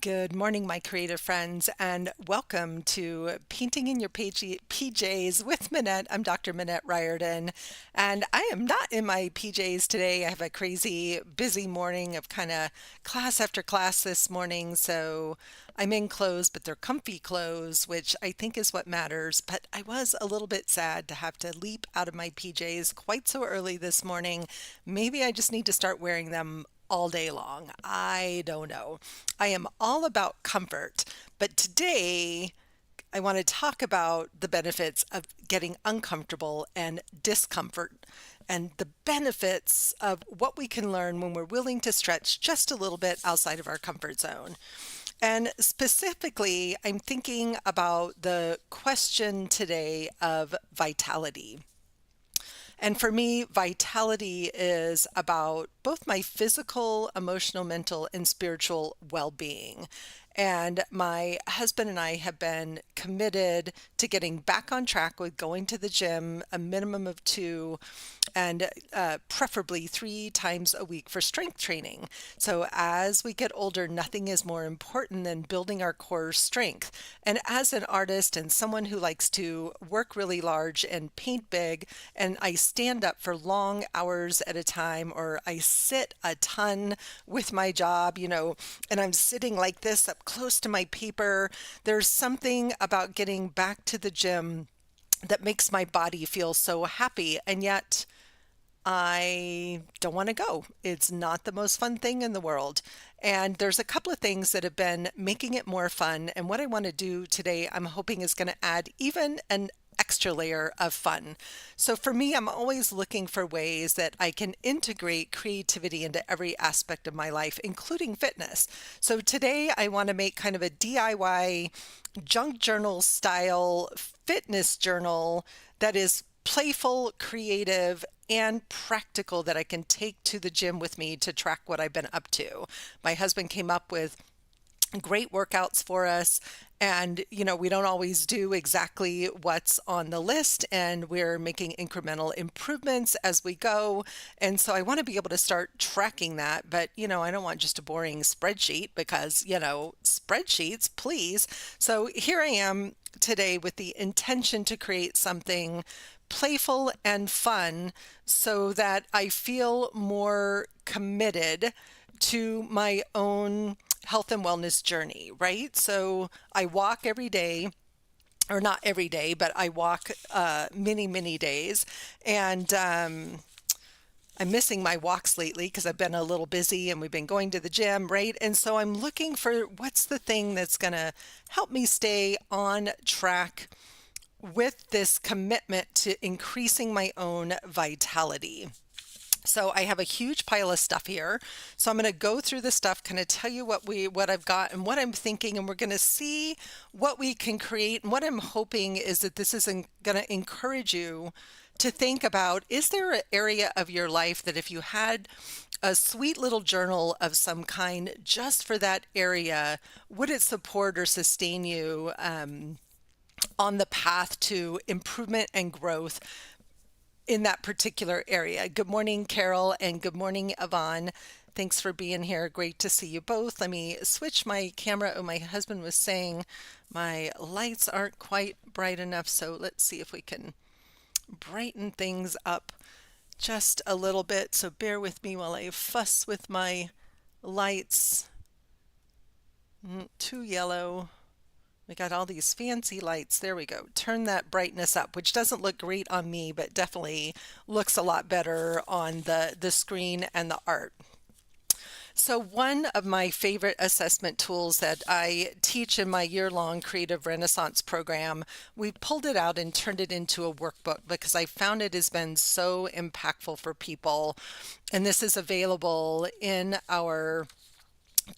Good morning, my creative friends, and welcome to Painting in Your PJs with Minette. I'm Dr. Minette Riordan, and I am not in my PJs today. I have a crazy busy morning of kind of class after class this morning, so I'm in clothes, but they're comfy clothes, which I think is what matters. But I was a little bit sad to have to leap out of my PJs quite so early this morning. Maybe I just need to start wearing them all day long. I don't know. I am all about comfort, but today I want to talk about the benefits of getting uncomfortable and discomfort and the benefits of what we can learn when we're willing to stretch just a little bit outside of our comfort zone. And specifically, I'm thinking about the question today of vitality. And for me, vitality is about both my physical, emotional, mental, and spiritual well-being. And my husband and I have been committed to getting back on track with going to the gym, a minimum of two, and preferably 3 times a week for strength training. So as we get older, nothing is more important than building our core strength. And as an artist and someone who likes to work really large and paint big, and I stand up for long hours at a time, or I sit a ton with my job, and I'm sitting like this up close to my paper, there's something about getting back to the gym that makes my body feel so happy. And yet, I don't want to go. It's not the most fun thing in the world. And there's a couple of things that have been making it more fun. And what I want to do today, I'm hoping is going to add even an extra layer of fun. So for me, I'm always looking for ways that I can integrate creativity into every aspect of my life, including fitness. So today I want to make kind of a DIY junk journal style fitness journal that is playful, creative, and practical that I can take to the gym with me to track what I've been up to. My husband came up with great workouts for us. And, we don't always do exactly what's on the list, and we're making incremental improvements as we go. And so I want to be able to start tracking that. But, I don't want just a boring spreadsheet because, spreadsheets, please. So here I am today with the intention to create something playful and fun so that I feel more committed to my own health and wellness journey, right? So I walk every day, or not every day, but I walk many days. And I'm missing my walks lately because I've been a little busy and we've been going to the gym, right? And so I'm looking for what's the thing that's going to help me stay on track with this commitment to increasing my own vitality. So I have a huge pile of stuff here. So I'm going to go through the stuff, kind of tell you what I've got and what I'm thinking, and we're going to see what we can create. And what I'm hoping is that this is going to encourage you to think about, is there an area of your life that if you had a sweet little journal of some kind just for that area, would it support or sustain you on the path to improvement and growth in that particular area? Good morning, Carol, and good morning, Yvonne. Thanks for being here. Great to see you both. Let me switch my camera. Oh, my husband was saying my lights aren't quite bright enough, so let's see if we can brighten things up just a little bit. So bear with me while I fuss with my lights. Too yellow. We got all these fancy lights. There we go. Turn that brightness up, which doesn't look great on me, but definitely looks a lot better on the screen and the art. So one of my favorite assessment tools that I teach in my year-long Creative Renaissance program, we pulled it out and turned it into a workbook because I found it has been so impactful for people. And this is available in our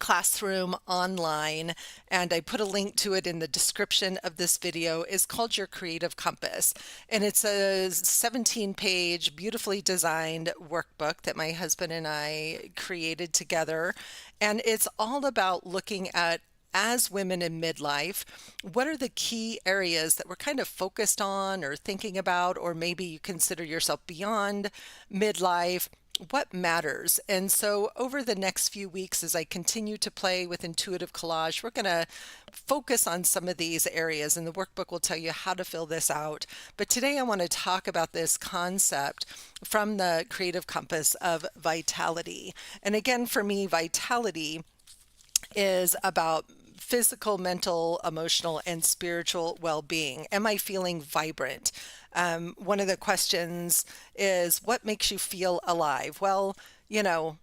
classroom online, and I put a link to it in the description of this video. Is called Your Creative Compass, and it's a 17-page beautifully designed workbook that my husband and I created together, and it's all about looking at, as women in midlife, what are the key areas that we're kind of focused on or thinking about, or maybe you consider yourself beyond midlife. what matters. And so over the next few weeks, as I continue to play with intuitive collage, we're going to focus on some of these areas, and the workbook will tell you how to fill this out. But today I want to talk about this concept from the creative compass of vitality. And again, for me, vitality is about physical, mental, emotional, and spiritual well-being. Am I feeling vibrant? One of the questions is, what makes you feel alive? Well, you know,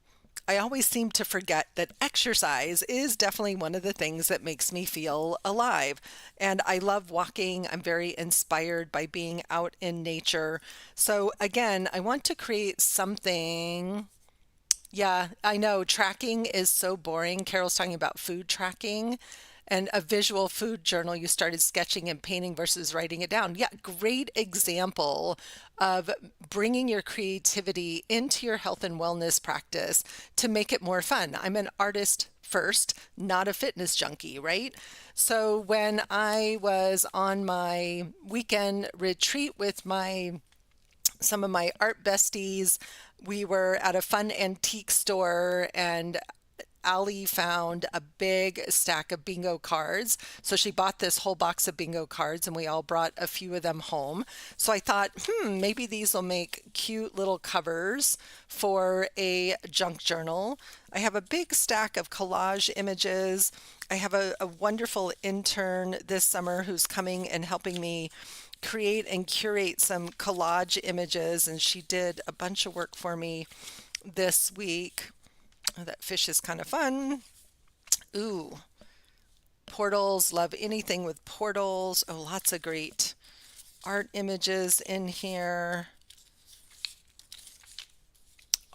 I always seem to forget that exercise is definitely one of the things that makes me feel alive. And I love walking. I'm very inspired by being out in nature. So again, I want to create something. Yeah, I know tracking is so boring. Carol's talking about food tracking and a visual food journal. You started sketching and painting versus writing it down. Yeah, great example of bringing your creativity into your health and wellness practice to make it more fun. I'm an artist first, not a fitness junkie, right? So when I was on my weekend retreat with my some of my art besties. We were at a fun antique store and Allie found a big stack of bingo cards. So she bought this whole box of bingo cards and we all brought a few of them home. So I thought, maybe these will make cute little covers for a junk journal. I have a big stack of collage images. I have a wonderful intern this summer who's coming and helping me create and curate some collage images, and she did a bunch of work for me this week. Oh, that fish is kind of fun. Ooh, portals, love anything with portals. Oh, lots of great art images in here.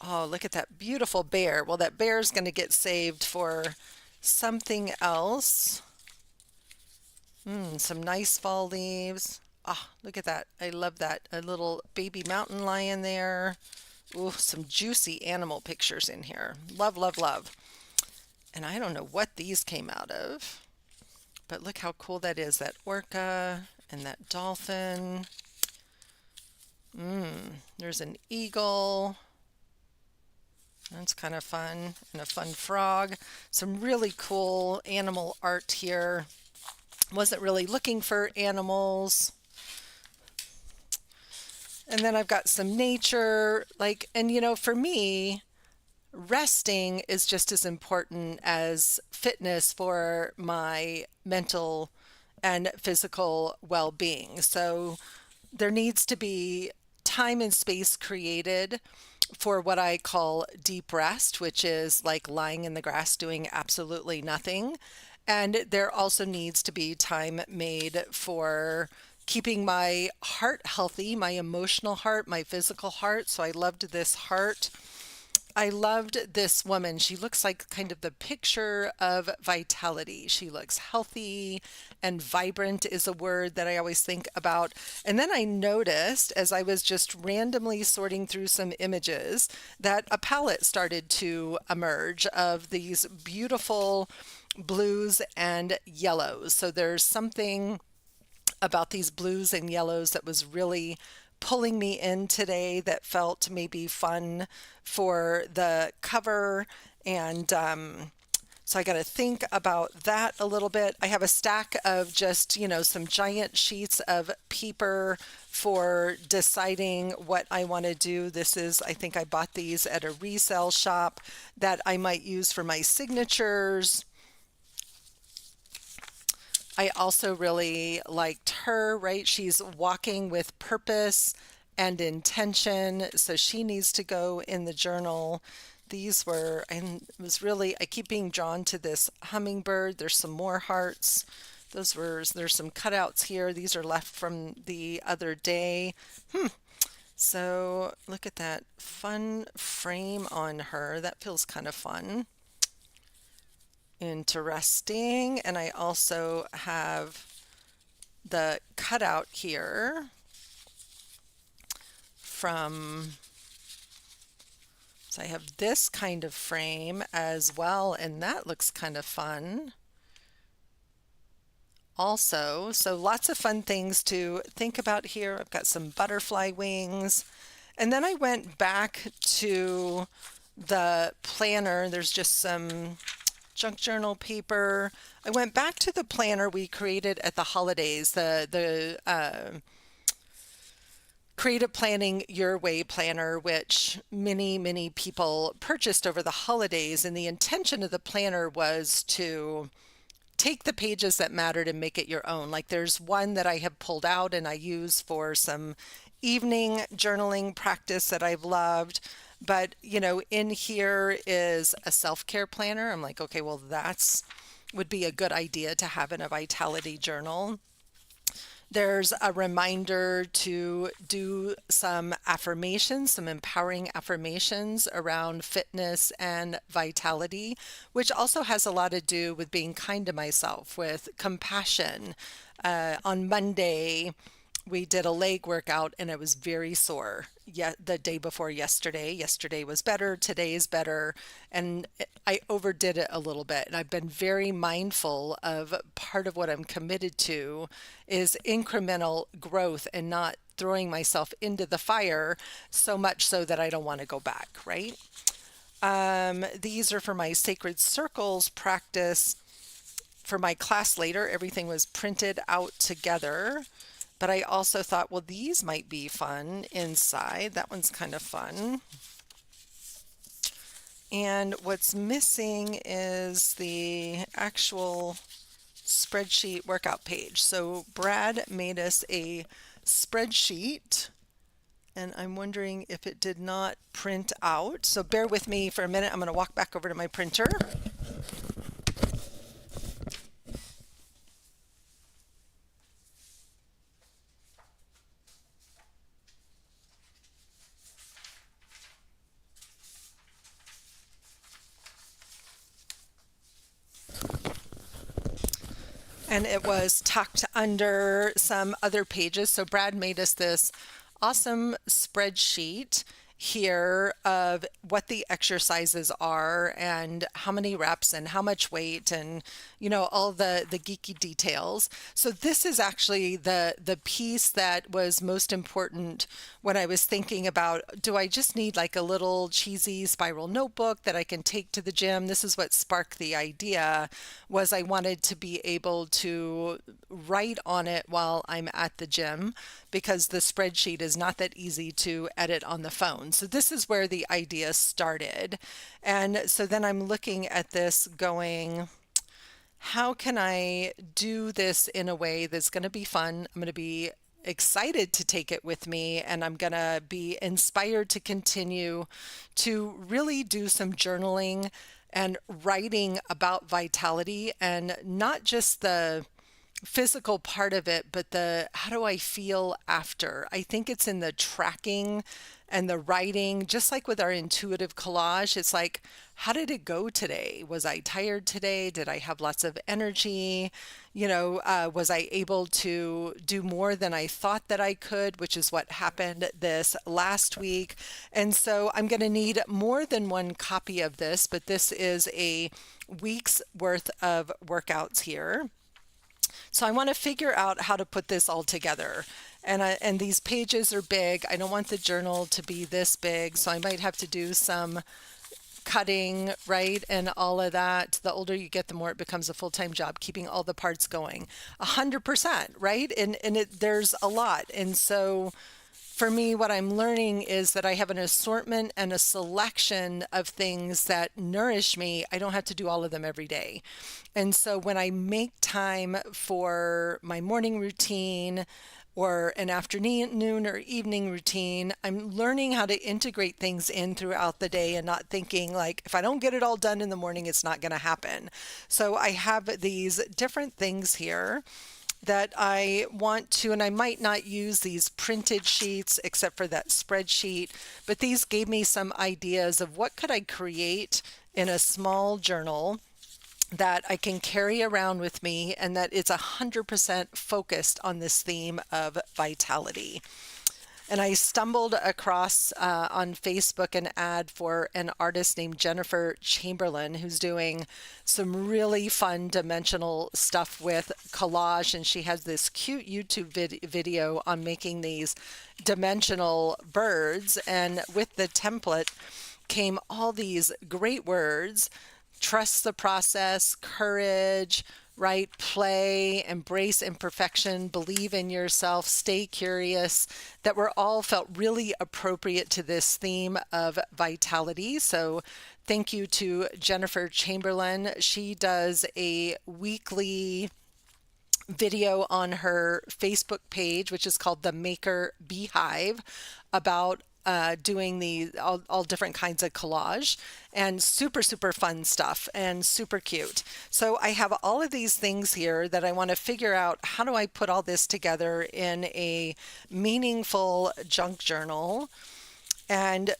Oh, look at that beautiful bear. Well, that bear is going to get saved for something else. Some nice fall leaves. Ah, look at that. I love that. A little baby mountain lion there. Ooh, some juicy animal pictures in here. Love, love, love. And I don't know what these came out of, but look how cool that is. That orca and that dolphin. There's an eagle. That's kind of fun. And a fun frog. Some really cool animal art here. Wasn't really looking for animals. And then I've got some nature, and for me, resting is just as important as fitness for my mental and physical well-being. So there needs to be time and space created for what I call deep rest, which is like lying in the grass doing absolutely nothing. And there also needs to be time made for keeping my heart healthy, my emotional heart, my physical heart. So I loved this heart. I loved this woman. She looks like kind of the picture of vitality. She looks healthy, and vibrant is a word that I always think about. And then I noticed as I was just randomly sorting through some images that a palette started to emerge of these beautiful blues and yellows. So there's something about these blues and yellows that was really pulling me in today that felt maybe fun for the cover. And so I got to think about that a little bit. I have a stack of just, some giant sheets of paper for deciding what I want to do. I think I bought these at a resale shop that I might use for my signatures. I also really liked her, right? She's walking with purpose and intention, so she needs to go in the journal. I keep being drawn to this hummingbird. There's some more hearts. There's some cutouts here. These are left from the other day. So look at that fun frame on her. That feels kind of fun. Interesting. And I also have the cutout here so I have this kind of frame as well, and that looks kind of fun also. So lots of fun things to think about here. I've got some butterfly wings. And then I went back to the planner. There's just some junk journal paper. I went back to the planner we created at the holidays, the Creative Planning Your Way planner, which many people purchased over the holidays. And the intention of the planner was to take the pages that mattered and make it your own. Like there's one that I have pulled out and I use for some evening journaling practice that I've loved. But, in here is a self-care planner. I'm like, okay, well, that's would be a good idea to have in a vitality journal. There's a reminder to do some affirmations, some empowering affirmations around fitness and vitality, which also has a lot to do with being kind to myself, with compassion. On Monday, we did a leg workout and I was very sore. Yeah, the day before yesterday. Yesterday was better, today is better, and I overdid it a little bit. And I've been very mindful of part of what I'm committed to is incremental growth and not throwing myself into the fire so much so that I don't want to go back, right? These are for my sacred circles practice for my class later. Everything was printed out together. But I also thought, well, these might be fun inside. That one's kind of fun. And what's missing is the actual spreadsheet workout page. So Brad made us a spreadsheet, and I'm wondering if it did not print out. So bear with me for a minute. I'm going to walk back over to my printer. And it was tucked under some other pages. So Brad made us this awesome spreadsheet here of what the exercises are and how many reps and how much weight and all the geeky details. So this is actually the piece that was most important when I was thinking about, do I just need like a little cheesy spiral notebook that I can take to the gym? This is what sparked the idea, was I wanted to be able to write on it while I'm at the gym, because the spreadsheet is not that easy to edit on the phone. So this is where the idea started. And so then I'm looking at this going, how can I do this in a way that's going to be fun? I'm going to be excited to take it with me, and I'm going to be inspired to continue to really do some journaling and writing about vitality, and not just the physical part of it, but the how do I feel after? I think it's in the tracking and the writing, just like with our intuitive collage. It's like, how did it go today? Was I tired today? Did I have lots of energy? Was I able to do more than I thought that I could, which is what happened this last week. And so I'm going to need more than one copy of this, but this is a week's worth of workouts here. So I want to figure out how to put this all together. And these pages are big. I don't want the journal to be this big, so I might have to do some cutting, right? And all of that. The older you get, the more it becomes a full-time job, keeping all the parts going. 100%, right? And there's a lot. And so for me, what I'm learning is that I have an assortment and a selection of things that nourish me. I don't have to do all of them every day. And so when I make time for my morning routine or an afternoon or evening routine, I'm learning how to integrate things in throughout the day and not thinking like, if I don't get it all done in the morning, it's not going to happen. So I have these different things here that I want to, and I might not use these printed sheets except for that spreadsheet, but these gave me some ideas of what could I create in a small journal that I can carry around with me, and that it's 100% focused on this theme of vitality. And I stumbled across on Facebook an ad for an artist named Jennifer Chamberlain who's doing some really fun dimensional stuff with collage. And she has this cute YouTube video on making these dimensional birds. And with the template came all these great words: trust the process, courage, right? Play, embrace imperfection, believe in yourself, stay curious, that were all felt really appropriate to this theme of vitality. So thank you to Jennifer Chamberlain. She does a weekly video on her Facebook page, which is called the Maker Beehive, about doing the all different kinds of collage, and super fun stuff and super cute. So I have all of these things here that I want to figure out, how do I put all this together in a meaningful junk journal. And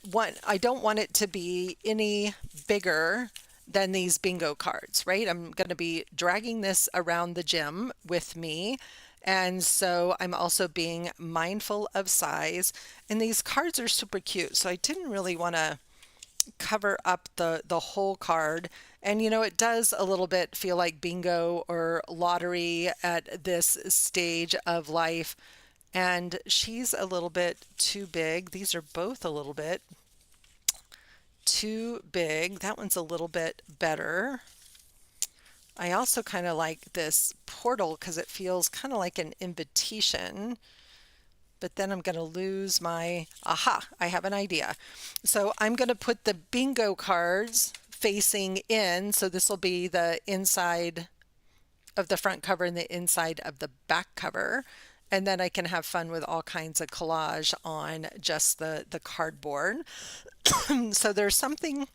I don't want it to be any bigger than these bingo cards, right? I'm going to be dragging this around the gym with me. And so I'm also being mindful of size. And these cards are super cute. So I didn't really want to cover up the whole card. And it does a little bit feel like bingo or lottery at this stage of life. And she's a little bit too big. These are both a little bit too big. That one's a little bit better. I also kind of like this portal because it feels kind of like an invitation. But then I'm going to lose my, I have an idea. So I'm going to put the bingo cards facing in. So this will be the inside of the front cover and the inside of the back cover. And then I can have fun with all kinds of collage on just the cardboard. So there's something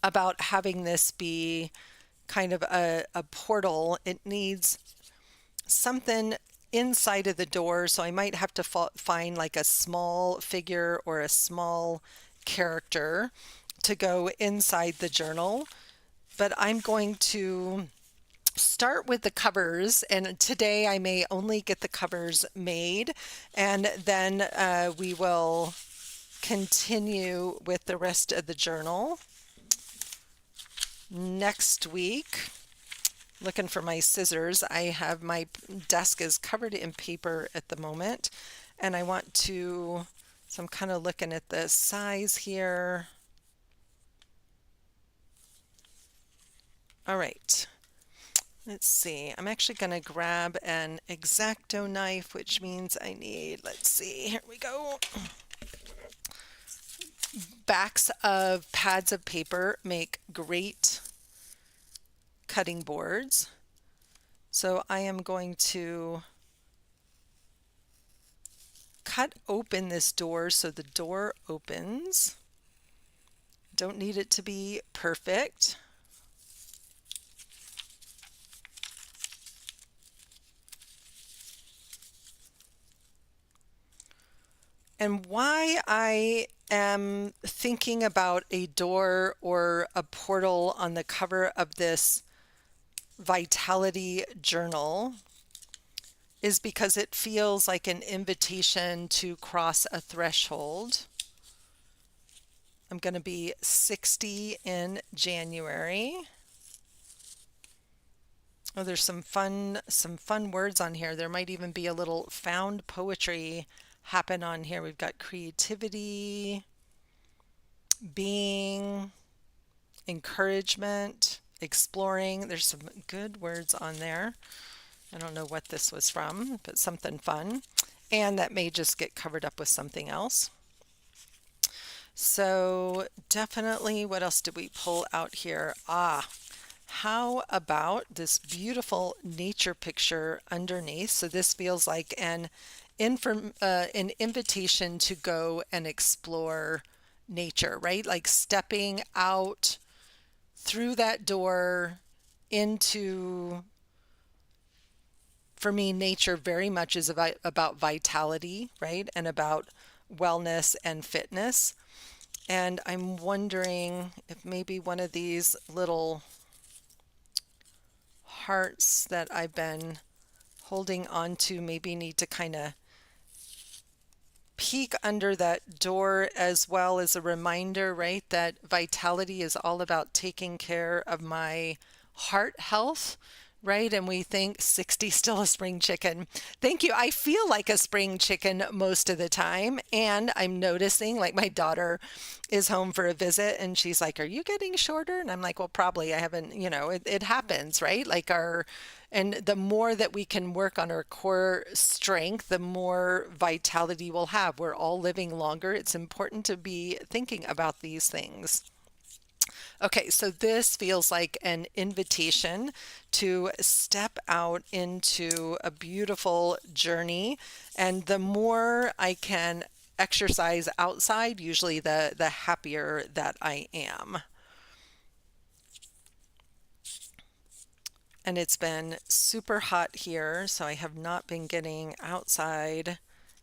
about having this be kind of a portal. It needs something inside of the door. So I might have to find like a small figure or a small character to go inside the journal. But I'm going to start with the covers, and today I may only get the covers made, and then we will continue with the rest of the journal next week. Looking for my scissors. I have my desk is covered in paper at the moment, and I want to, so I'm kind of looking at the size here. All right. Let's see, I'm actually going to grab an X-Acto knife, which means I need, let's see, here we go. Backs of pads of paper make great cutting boards. So I am going to cut open this door so the door opens. Don't need it to be perfect. And why I am thinking about a door or a portal on the cover of this Vitality journal is because it feels like an invitation to cross a threshold. I'm going to be 60 in January. Oh, there's some fun words on here. There might even be a little found poetry happen on here. We've got creativity, being, encouragement, exploring. There's some good words on there. I don't know what this was from, but something fun. And that may just get covered up with something else. So definitely, what else did we pull out here? How about this beautiful nature picture underneath? So this feels like an invitation to go and explore nature, right? Like stepping out through that door into, for me, nature very much is about vitality, right? And about wellness and fitness. And I'm wondering if maybe one of these little hearts that I've been holding on to maybe need to kind of peek under that door as well as a reminder, right, that vitality is all about taking care of my heart health, right? And we think 60 still a spring chicken. Thank you. I feel like a spring chicken most of the time. And I'm noticing, like, my daughter is home for a visit and she's like, "Are you getting shorter?" And I'm like, "Well, probably. I haven't, it happens, right?" And the more that we can work on our core strength, the more vitality we'll have. We're all living longer. It's important to be thinking about these things. Okay, so this feels like an invitation to step out into a beautiful journey. And the more I can exercise outside, usually the happier that I am. And it's been super hot here, so I have not been getting outside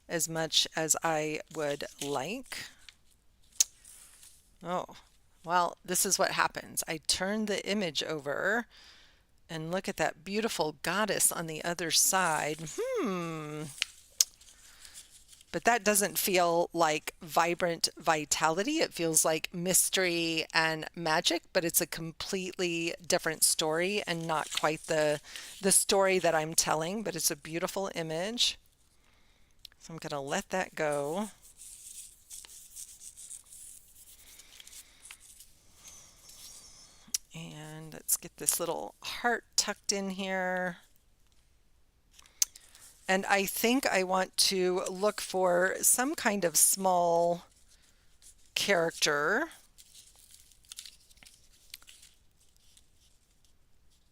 as much as I would like. Oh, well, this is what happens. I turn the image over and look at that beautiful goddess on the other side. But that doesn't feel like vibrant vitality. It feels like mystery and magic, but it's a completely different story and not quite the story that I'm telling, but it's a beautiful image. So I'm going to let that go. And let's get this little heart tucked in here. And I think I want to look for some kind of small character,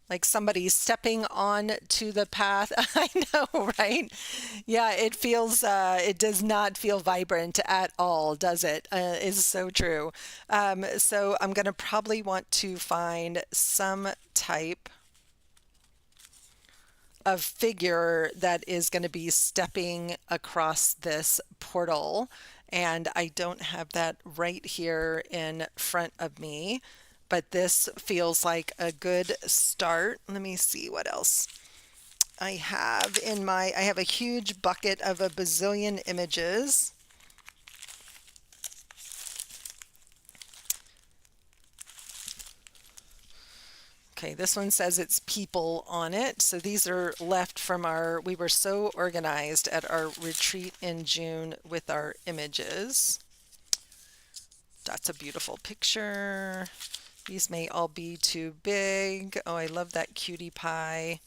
like somebody stepping on to the path. I know, right? Yeah, it does not feel vibrant at all, does it? Is so true. So I'm going to probably want to find some type of figure that is going to be stepping across this portal. And I don't have that right here in front of me, but this feels like a good start. Let me see what else I have I have a huge bucket of a bazillion images. Okay, this one says it's people on it. So these are left from we were so organized at our retreat in June with our images. That's a beautiful picture. These may all be too big. Oh, I love that cutie pie.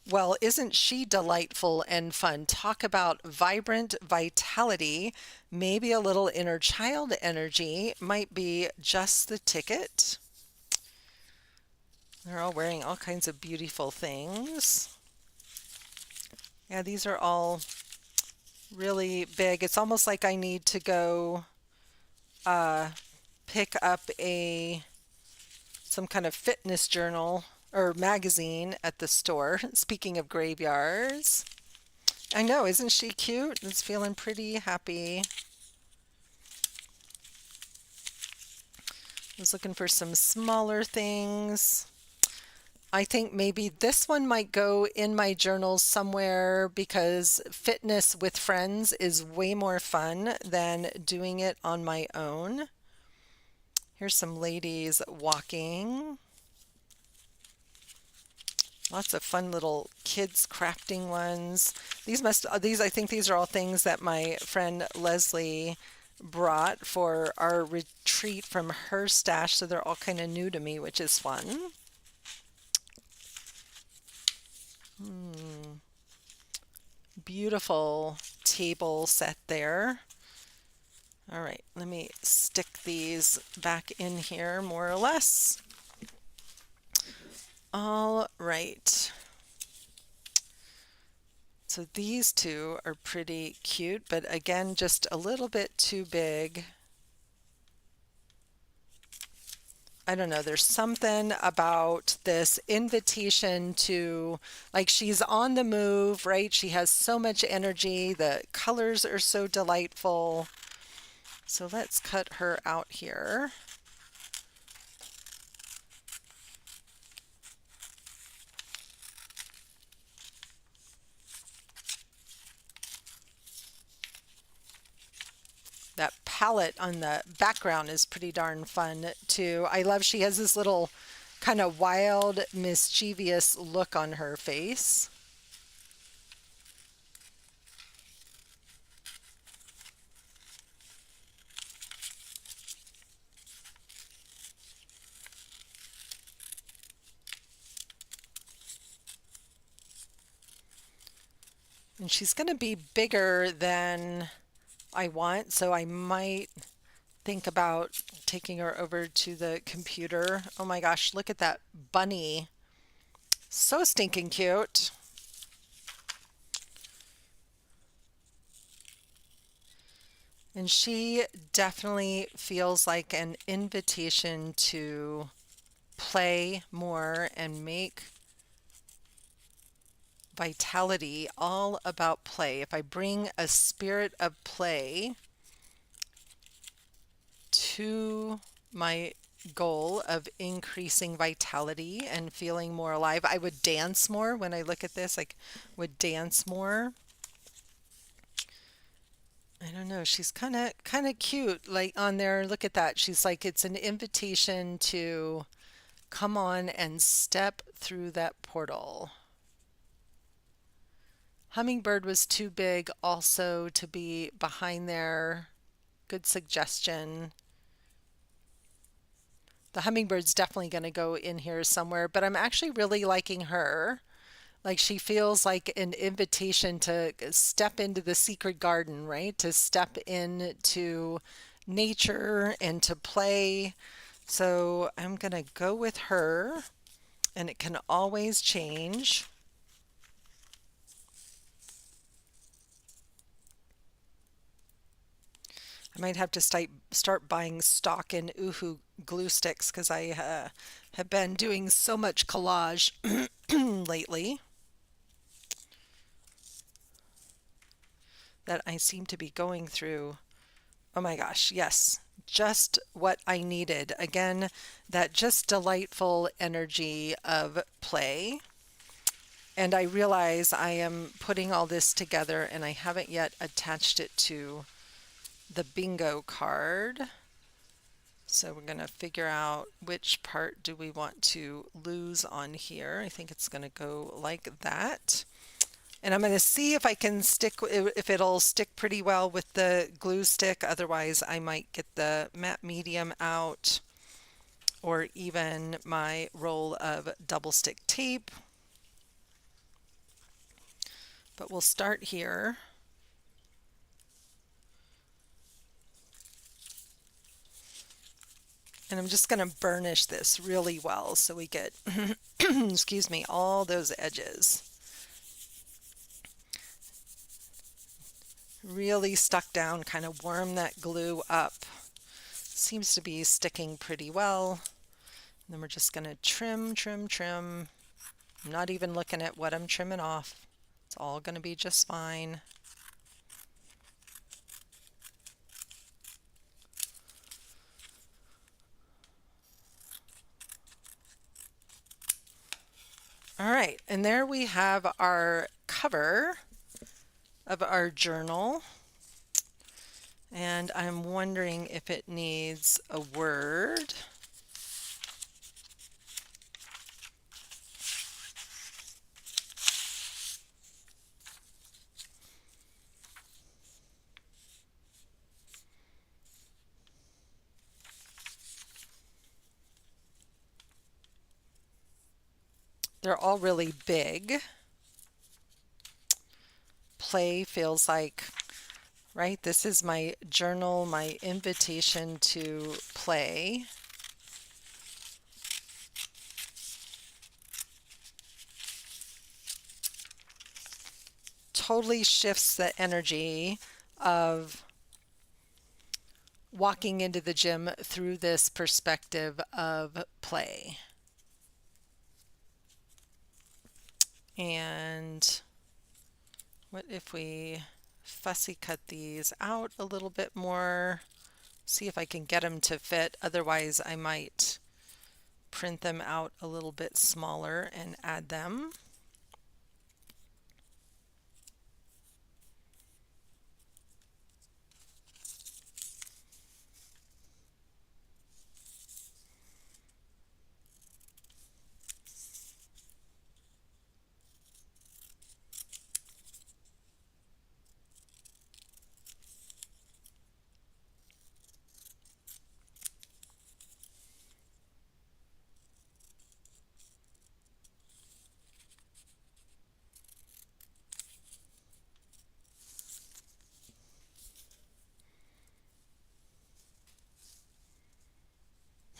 Well, isn't she delightful and fun? Talk about vibrant vitality. Maybe a little inner child energy might be just the ticket. They're all wearing all kinds of beautiful things. Yeah, these are all really big. It's almost like I need to go pick up some kind of fitness journal or magazine at the store. Speaking of graveyards. I know, isn't she cute? It's feeling pretty happy. I was looking for some smaller things. I think maybe this one might go in my journals somewhere because fitness with friends is way more fun than doing it on my own. Here's some ladies walking. Lots of fun little kids crafting ones. I think these are all things that my friend Leslie brought for our retreat from her stash, so they're all kind of new to me, which is fun. Beautiful table set there. All right, let me stick these back in here more or less. All right. So these two are pretty cute, but again, just a little bit too big. I don't know, there's something about this invitation to, like, she's on the move, right? She has so much energy. The colors are so delightful. So let's cut her out here. palette on the background is pretty darn fun too. I love she has this little kind of wild, mischievous look on her face. And she's going to be bigger than I want, so I might think about taking her over to the computer. Oh my gosh, look at that bunny. So stinking cute. And she definitely feels like an invitation to play more and make vitality all about play. If I bring a spirit of play to my goal of increasing vitality and feeling more alive, I would dance more. When I look at this, I would dance more. I don't know, she's kind of cute like on there. Look at that. She's like it's an invitation to come on and step through that portal. Hummingbird was too big also to be behind there. Good suggestion. The hummingbird's definitely going to go in here somewhere, but I'm actually really liking her. Like she feels like an invitation to step into the secret garden, right? To step into nature and to play. So I'm going to go with her, and it can always change. I might have to start buying stock in Uhu glue sticks because I have been doing so much collage lately that I seem to be going through. Oh my gosh, yes, just what I needed. Again, that just delightful energy of play. And I realize I am putting all this together and I haven't yet attached it to the bingo card. So we're going to figure out which part do we want to lose on here. I think it's going to go like that. And I'm going to see if I can if it'll stick pretty well with the glue stick. Otherwise, I might get the matte medium out or even my roll of double stick tape. But we'll start here. And I'm just going to burnish this really well so we get, excuse me, all those edges. Really stuck down, kind of warm that glue up. Seems to be sticking pretty well. And then we're just going to trim, trim, trim. I'm not even looking at what I'm trimming off. It's all going to be just fine. All right, and there we have our cover of our journal. And I'm wondering if it needs a word. They're all really big. Play feels like, right? This is my journal, my invitation to play. Totally shifts the energy of walking into the gym through this perspective of play. And what if we fussy cut these out a little bit more, see if I can get them to fit. Otherwise, I might print them out a little bit smaller and add them.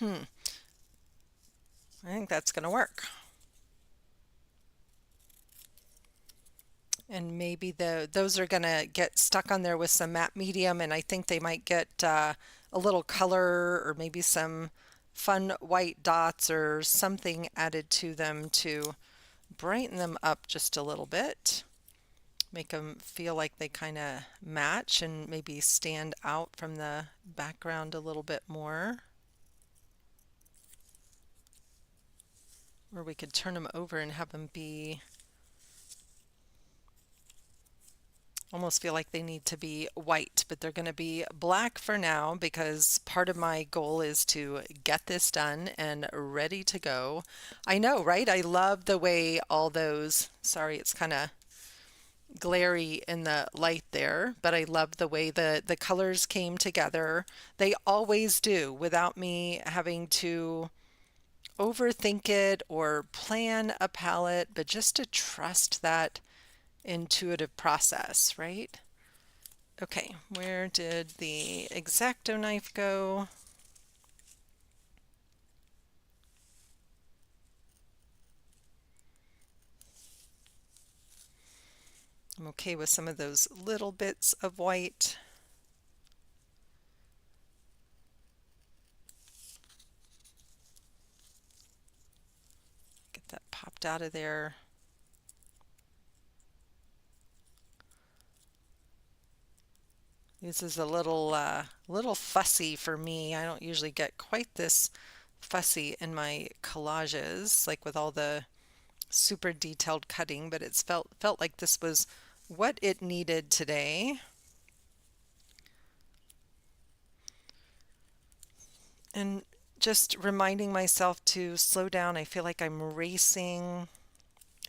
I think that's going to work. And maybe those are going to get stuck on there with some matte medium, and I think they might get a little color or maybe some fun white dots or something added to them to brighten them up just a little bit. Make them feel like they kind of match and maybe stand out from the background a little bit more. Or we could turn them over and have them be almost feel like they need to be white, but they're going to be black for now because part of my goal is to get this done and ready to go. I know, right? I love the way all those, sorry, it's kind of glary in the light there, but I love the way the colors came together. They always do without me having to overthink it or plan a palette, but just to trust that intuitive process, right? Okay, where did the X-Acto knife go? I'm okay with some of those little bits of white. Get that popped out of there. This is a little fussy for me. I don't usually get quite this fussy in my collages, like with all the super detailed cutting, but it's felt like this was what it needed today. And just reminding myself to slow down. I feel like I'm racing.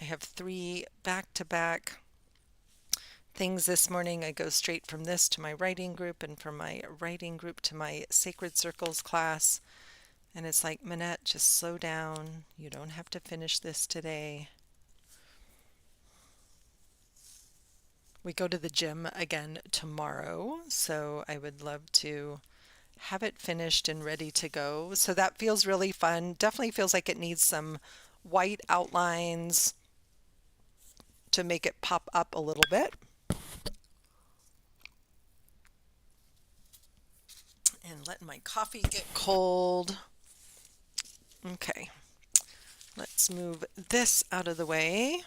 I have 3 back-to-back things this morning. I go straight from this to my writing group and from my writing group to my Sacred Circles class. And it's like, Minette, just slow down. You don't have to finish this today. We go to the gym again tomorrow, so I would love to have it finished and ready to go. So that feels really fun. Definitely feels like it needs some white outlines to make it pop up a little bit. And letting my coffee get cold. Okay, let's move this out of the way.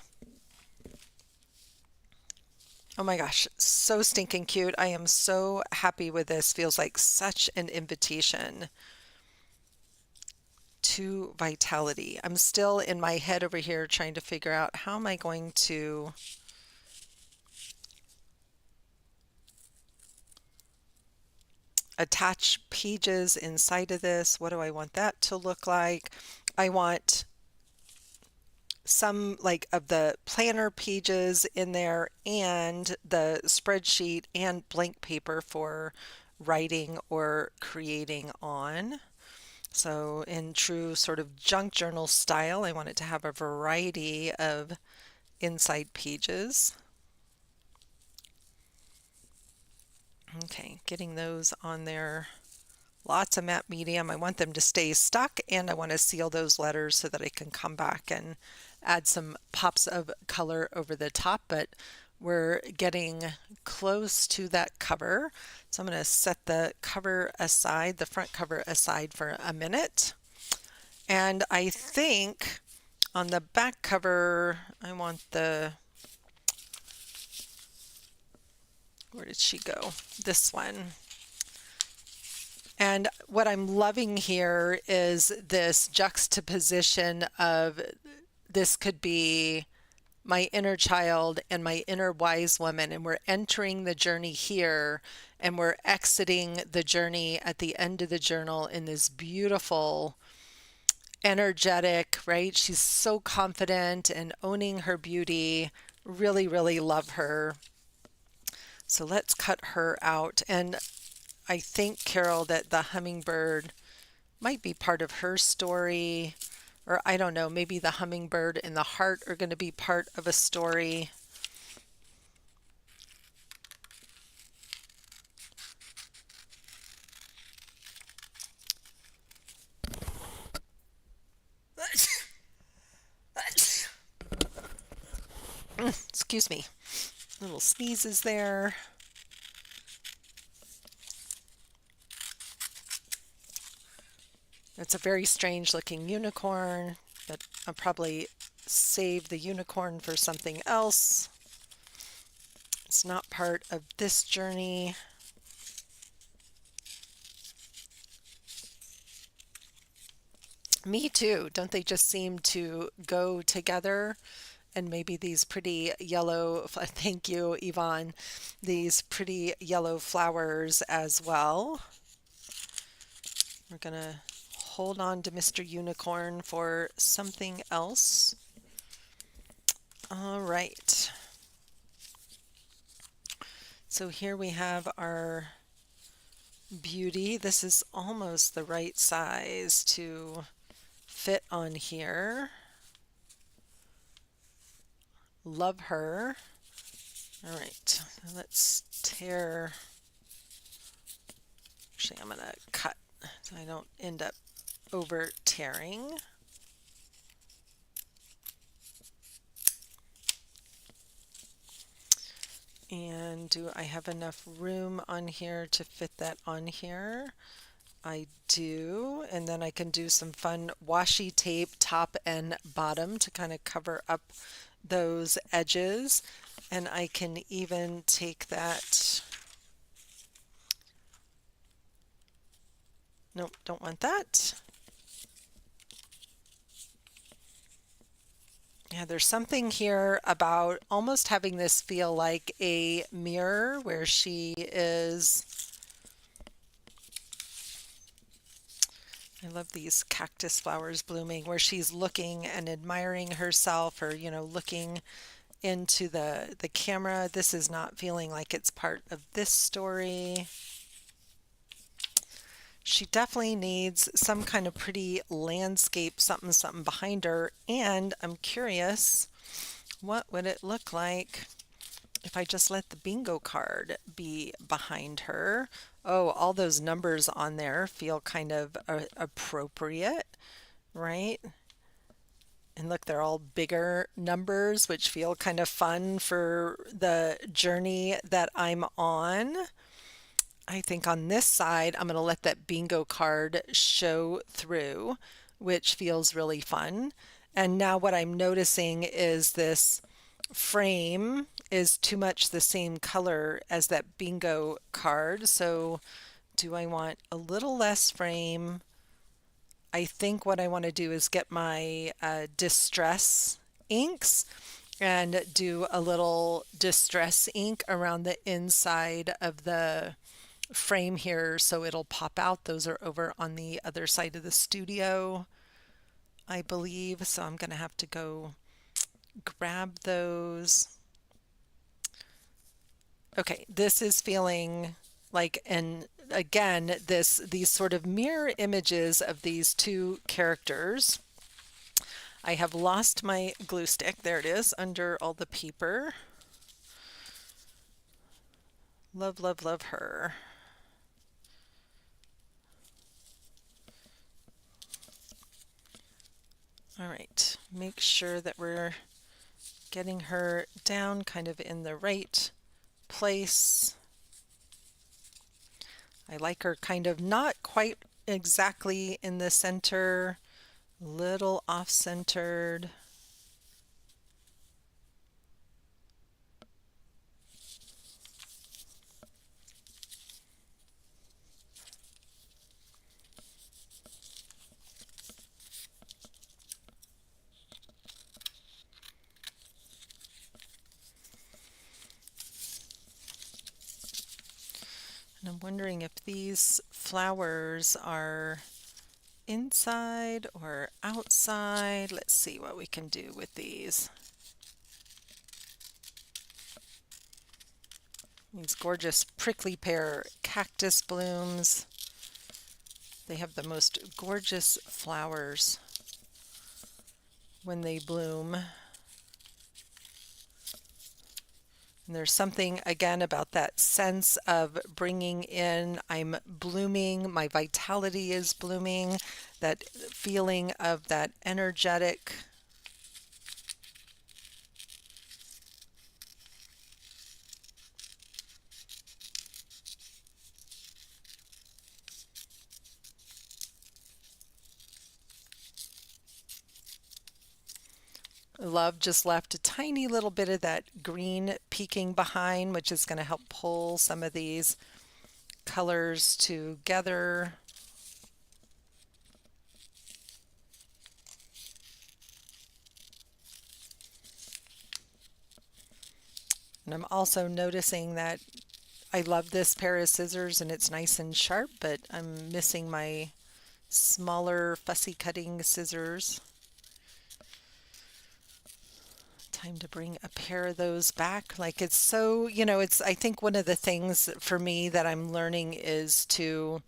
Oh my gosh, so stinking cute. I am so happy with this. Feels like such an invitation to vitality. I'm still in my head over here trying to figure out how am I going to attach pages inside of this. What do I want that to look like? I want some like of the planner pages in there and the spreadsheet and blank paper for writing or creating on. So in true sort of junk journal style, I want it to have a variety of inside pages. Okay, getting those on there. Lots of matte medium. I want them to stay stuck and I want to seal those letters so that I can come back and add some pops of color over the top, but we're getting close to that cover. So I'm going to set the cover aside, the front cover aside for a minute. And I think on the back cover, I want where did she go? This one. And what I'm loving here is this juxtaposition of this could be my inner child and my inner wise woman, and we're entering the journey here and we're exiting the journey at the end of the journal in this beautiful, energetic, right? She's so confident and owning her beauty. Really, really love her. So let's cut her out. And I think, Carol, that the hummingbird might be part of her story, or I don't know, maybe the hummingbird and the heart are going to be part of a story. Excuse me. Little sneezes there. It's a very strange looking unicorn, but I'll probably save the unicorn for something else. It's not part of this journey. Me too. Don't they just seem to go together? And maybe these pretty yellow, thank you, Yvonne, these pretty yellow flowers as well. We're going to hold on to Mr. Unicorn for something else. All right. So here we have our beauty. This is almost the right size to fit on here. Love her. All right, let's tear. Actually, I'm going to cut so I don't end up over tearing. And do I have enough room on here to fit that on here? I do. And then I can do some fun washi tape top and bottom to kind of cover up those edges. And I can even take that. Nope, don't want that. Yeah, there's something here about almost having this feel like a mirror where she is. I love these cactus flowers blooming where she's looking and admiring herself, or, looking into the camera. This is not feeling like it's part of this story. She definitely needs some kind of pretty landscape something behind her, and I'm curious, what would it look like if I just let the bingo card be behind her? Oh, all those numbers on there feel kind of appropriate, right? And look, they're all bigger numbers, which feel kind of fun for the journey that I'm on. I think on this side, I'm going to let that bingo card show through, which feels really fun. And now what I'm noticing is this frame is too much the same color as that bingo card. So do I want a little less frame? I think what I want to do is get my distress inks and do a little distress ink around the inside of the frame here so it'll pop out. Those are over on the other side of the studio, I believe. So I'm going to have to go grab those. Okay, this is feeling like, and again, these sort of mirror images of these two characters. I have lost my glue stick. There it is under all the paper. Love, love, love her. All right, make sure that we're getting her down kind of in the right place. I like her kind of not quite exactly in the center, little off-centered. And I'm wondering if these flowers are inside or outside. Let's see what we can do with these. These gorgeous prickly pear cactus blooms. They have the most gorgeous flowers when they bloom. And there's something, again, about that sense of bringing in, I'm blooming, my vitality is blooming, that feeling of that energetic love just left a tiny little bit of that green peeking behind, which is going to help pull some of these colors together. And I'm also noticing that I love this pair of scissors and it's nice and sharp, but I'm missing my smaller fussy cutting scissors. Time to bring a pair of those back. Like it's so, it's, I think one of the things for me that I'm learning is to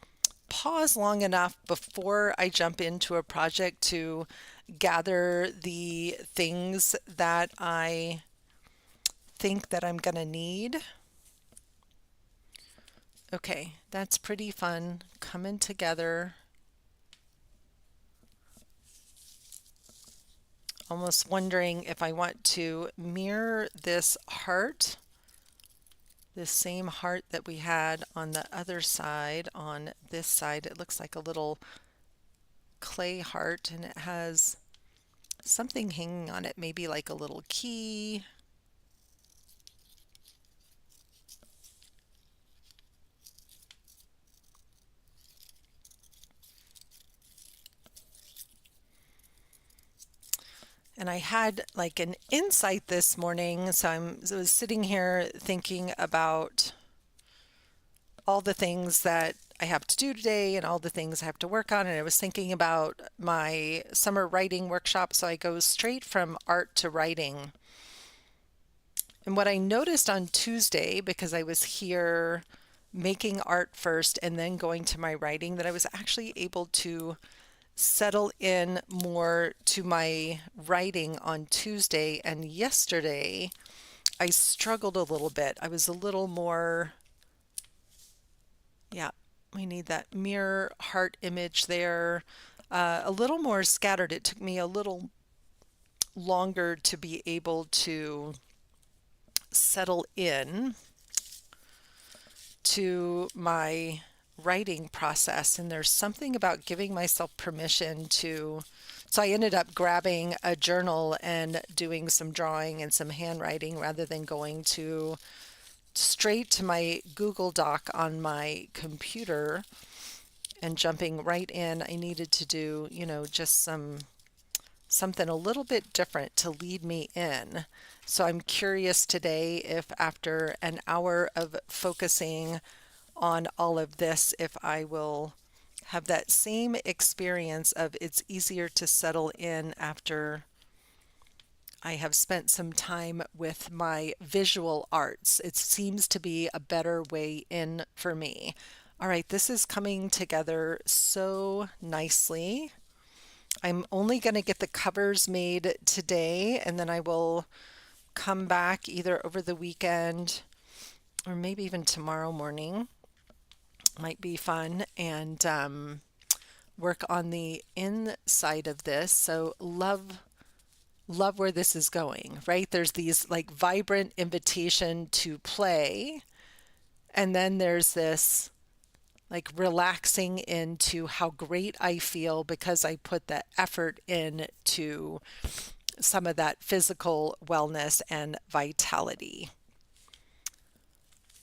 pause long enough before I jump into a project to gather the things that I think that I'm going to need. Okay, that's pretty fun coming together. Almost wondering if I want to mirror this heart, this same heart that we had on the other side. On this side, it looks like a little clay heart and it has something hanging on it, maybe like a little key. And I had like an insight this morning. So I was sitting here thinking about all the things that I have to do today and all the things I have to work on. And I was thinking about my summer writing workshop. So I go straight from art to writing. And what I noticed on Tuesday, because I was here making art first and then going to my writing, that I was actually able to settle in more to my writing on Tuesday. And yesterday, I struggled a little bit. I was a little more, yeah, we need that mirror heart image there, a little more scattered. It took me a little longer to be able to settle in to my writing process, and there's something about giving myself permission to. So I ended up grabbing a journal and doing some drawing and some handwriting rather than going to straight to my Google Doc on my computer and jumping right in. I needed to do, just something a little bit different to lead me in. So I'm curious today if after an hour of focusing on all of this, if I will have that same experience of it's easier to settle in after I have spent some time with my visual arts. It seems to be a better way in for me. All right, this is coming together so nicely. I'm only going to get the covers made today, and then I will come back either over the weekend or maybe even tomorrow morning. Might be fun, and work on the inside of this. So love where this is going, right? There's these like vibrant invitation to play, and then there's this like relaxing into how great I feel because I put the effort into some of that physical wellness and vitality.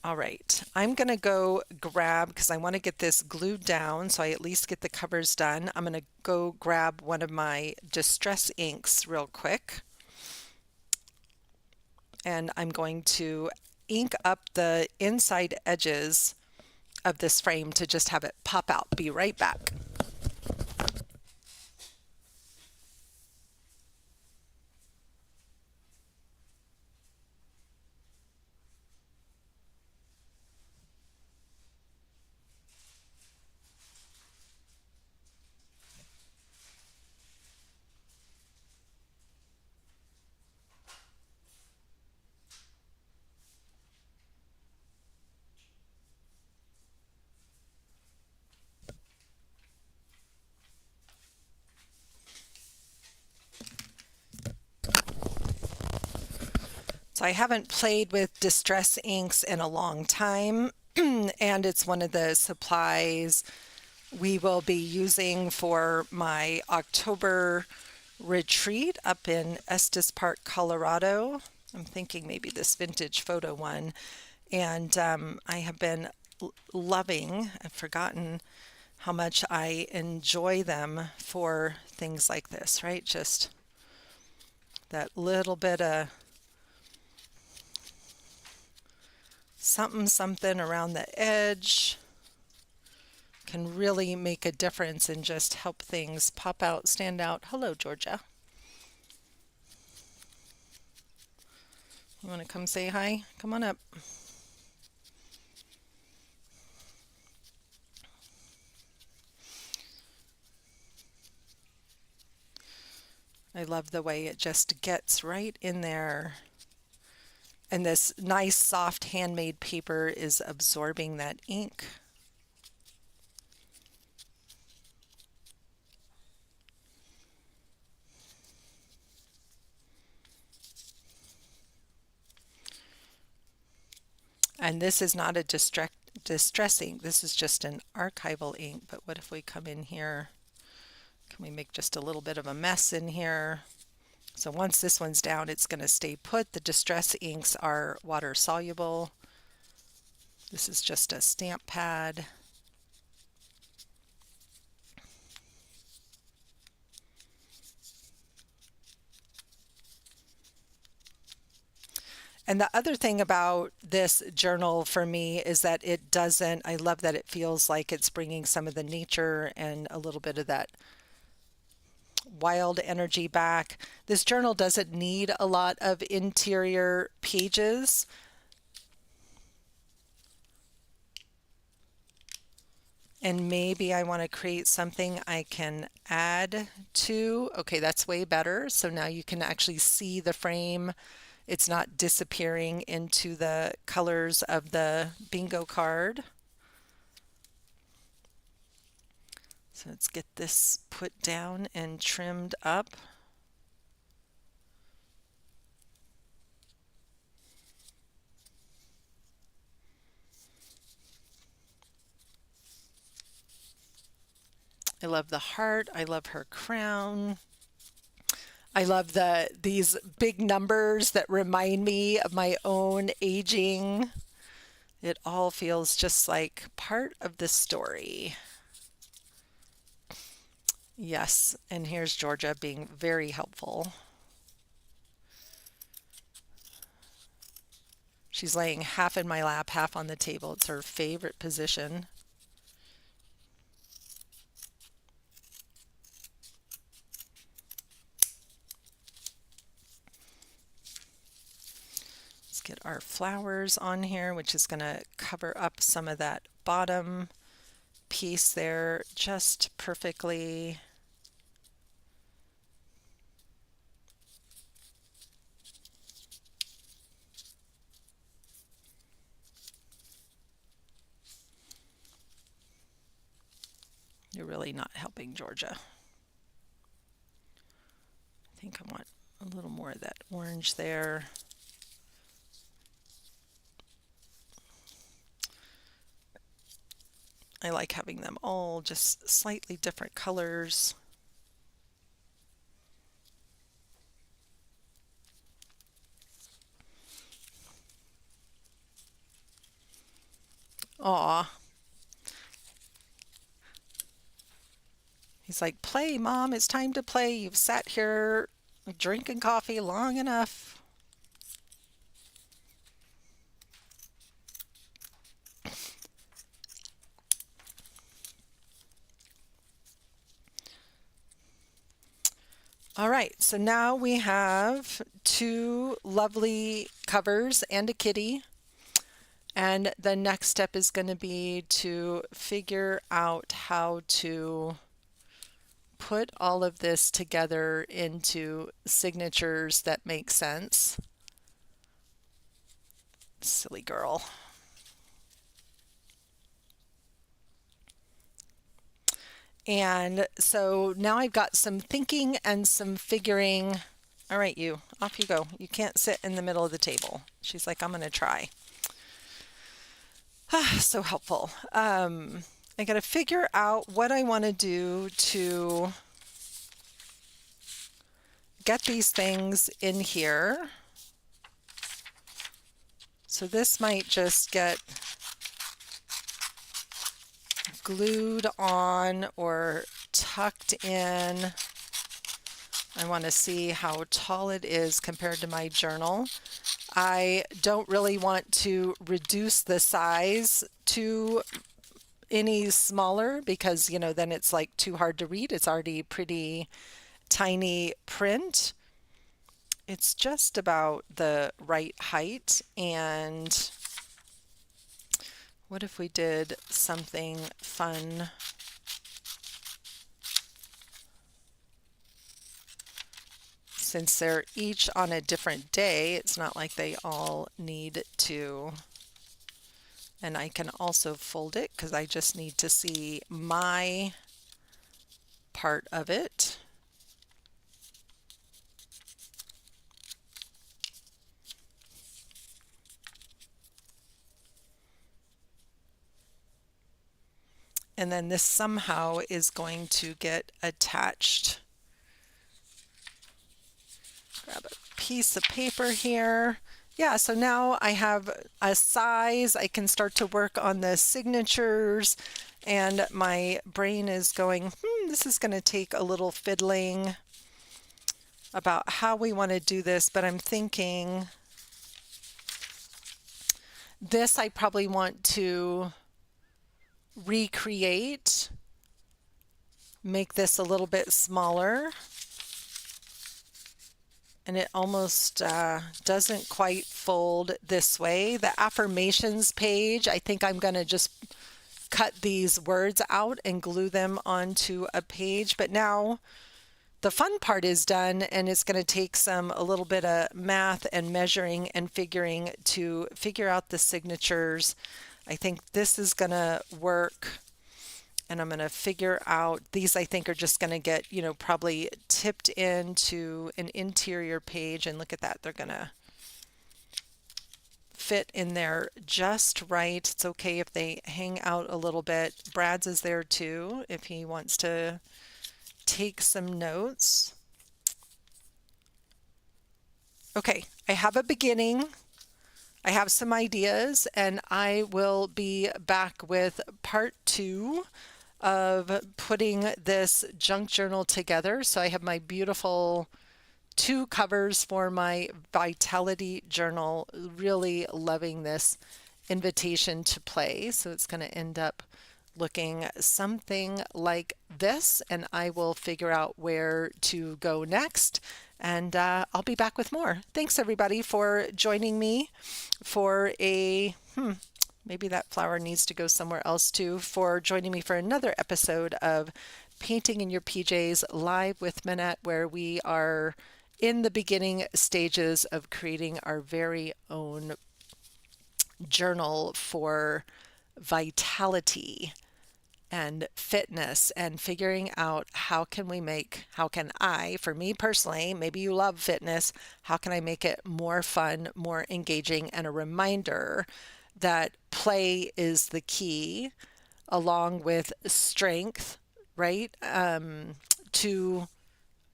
All right, I'm going to go grab, because I want to get this glued down so I at least get the covers done. I'm going to go grab one of my distress inks real quick. And I'm going to ink up the inside edges of this frame to just have it pop out. Be right back. So I haven't played with distress inks in a long time, and it's one of the supplies we will be using for my October retreat up in Estes Park, Colorado. I'm thinking maybe this vintage photo one. And I have been loving, I've forgotten how much I enjoy them for things like this, right? Just that little bit of something around the edge can really make a difference and just help things pop out, stand out. Hello, Georgia. You want to come say hi? Come on up. I love the way it just gets right in there. And this nice soft handmade paper is absorbing that ink. And this is not a distressing, this is just an archival ink. But what if we come in here? Can we make just a little bit of a mess in here? So once this one's down, it's going to stay put. The distress inks are water soluble. This is just a stamp pad. And the other thing about this journal for me is that it doesn't, I love that it feels like it's bringing some of the nature and a little bit of that wild energy back. This journal doesn't need a lot of interior pages. And maybe I want to create something I can add to. Okay, that's way better. So now you can actually see the frame. It's not disappearing into the colors of the bingo card. So let's get this put down and trimmed up. I love the heart. I love her crown. I love these big numbers that remind me of my own aging. It all feels just like part of the story. Yes, and here's Georgia being very helpful. She's laying half in my lap, half on the table. It's her favorite position. Let's get our flowers on here, which is going to cover up some of that bottom piece there just perfectly. You're really not helping, Georgia. I think I want a little more of that orange there. I like having them all just slightly different colors. Aw. He's like, play, Mom, it's time to play. You've sat here drinking coffee long enough. All right, so now we have two lovely covers and a kitty. And the next step is going to be to figure out how to put all of this together into signatures that make sense. Silly girl. And so now I've got some thinking and some figuring. All right, you, off you go. You can't sit in the middle of the table. She's like, I'm going to try. So helpful. I got to figure out what I want to do to get these things in here. So this might just get glued on or tucked in. I want to see how tall it is compared to my journal. I don't really want to reduce the size to any smaller because, you know, then it's like too hard to read. It's already pretty tiny print. It's just about the right height. And what if we did something fun? Since they're each on a different day, it's not like they all need to. And I can also fold it because I just need to see my part of it. And then this somehow is going to get attached. Grab a piece of paper here. Yeah, so now I have a size. I can start to work on the signatures, and my brain is going, this is going to take a little fiddling about how we want to do this, but I'm thinking this I probably want to recreate, make this a little bit smaller. And it almost doesn't quite fold this way. The affirmations page, I think I'm going to just cut these words out and glue them onto a page. But now the fun part is done, and it's going to take a little bit of math and measuring and figuring to figure out the signatures. I think this is going to work. And I'm going to figure out, these I think are just going to get, you know, probably tipped into an interior page. And look at that, they're going to fit in there just right. It's okay if they hang out a little bit. Brad's is there too, if he wants to take some notes. Okay, I have a beginning. I have some ideas, and I will be back with part 2 of putting this junk journal together. So I have my beautiful 2 covers for my Vitality journal. Really loving this invitation to play. So it's going to end up looking something like this, and I will figure out where to go next. And I'll be back with more. Thanks everybody for joining me for a maybe that flower needs to go somewhere else too, for joining me for another episode of Painting in Your PJs live with Minette, where we are in the beginning stages of creating our very own journal for vitality and fitness, and figuring out how can I, for me personally, maybe you love fitness, how can I make it more fun, more engaging, and a reminder that play is the key, along with strength, right, to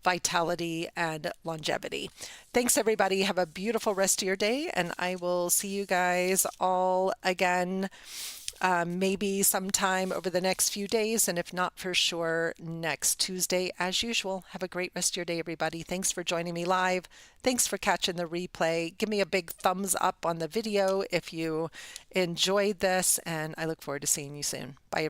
vitality and longevity. Thanks everybody. Have a beautiful rest of your day, and I will see you guys all again maybe sometime over the next few days, and if not, for sure next Tuesday as usual. Have a great rest of your day, everybody. Thanks for joining me live. Thanks for catching the replay. Give me a big thumbs up on the video if you enjoyed this, and I look forward to seeing you soon. Bye.